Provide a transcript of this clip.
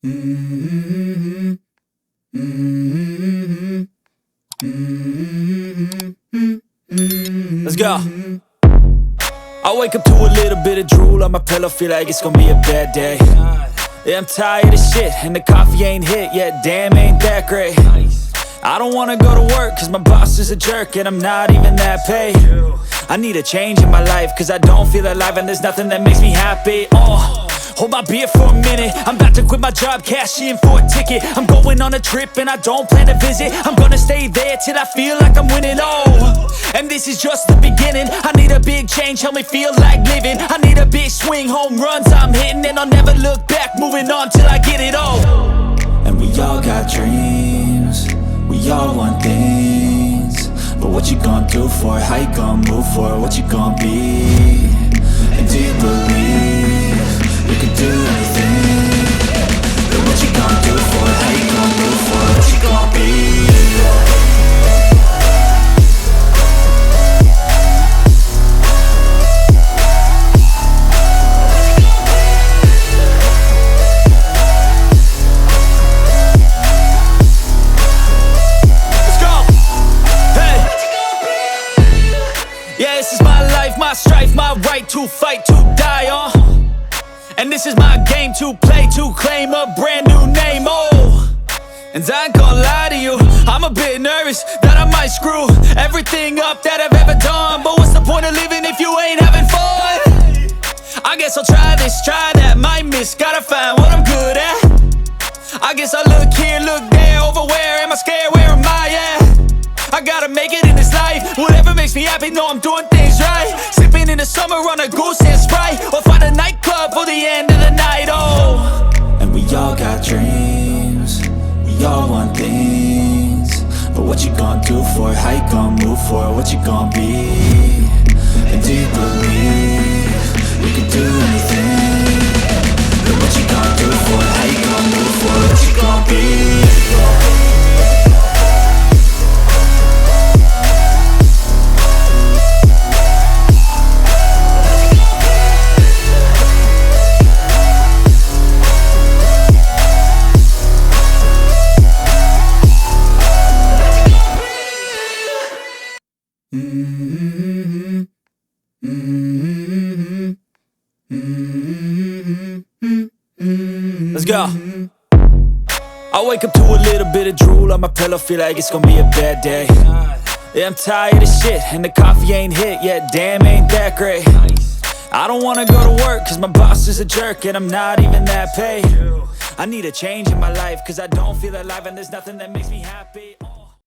Let's go. I wake up to a little bit of drool on my pillow, feel like it's gonna be a bad day. Yeah, I'm tired of shit, and the coffee ain't hit yet, damn, ain't that great. I don't wanna go to work, cause my boss is a jerk, and I'm not even that paid. I need a change in my life, cause I don't feel alive, and there's nothing that makes me happy. Hold my beer for a minute, I'm about to quit my job, cash in for a ticket. I'm going on a trip and I don't plan to visit. I'm gonna stay there till I feel like I'm winning, and this is just the beginning. I need a big change, help me feel like living. I need a big swing, home runs I'm hitting, and I'll never look back, moving on till I get it all. And we all got dreams, we all want things, but what you gonna do for it? How you gonna move for it? What you gonna be? And do you believe you can do anything? But what you gonna do for it? How you gonna move for it? What you gonna be? Yeah, this is my life, my strife, my right to fight, to die on. And this is my game to play, to claim a brand new name, And I ain't gonna lie to you, I'm a bit nervous that I might screw everything up that I've ever done. But what's the point of living if you ain't having fun? I guess I'll try this, try that, might miss, gotta find what I'm good at. I guess I look here, look there, over where am I scared, where am I at? I gotta make it in this life, whatever makes me happy, know I'm doing things right. Sipping in the summer on a goose and Sprite, or find a nightclub for the end of the night, And we all got dreams, we all want things, but what you gonna do for it? How you gonna move for it? What you gonna be? And do you believe you can do anything? But what you gonna do for it? How you gonna move for it? What you gonna be? Let's go. I wake up to a little bit of drool on my pillow, feel like it's gonna be a bad day. Yeah, I'm tired of shit, and the coffee ain't hit yet, damn, ain't that great. I don't wanna go to work, cause my boss is a jerk, and I'm not even that paid. I need a change in my life, cause I don't feel alive, and there's nothing that makes me happy.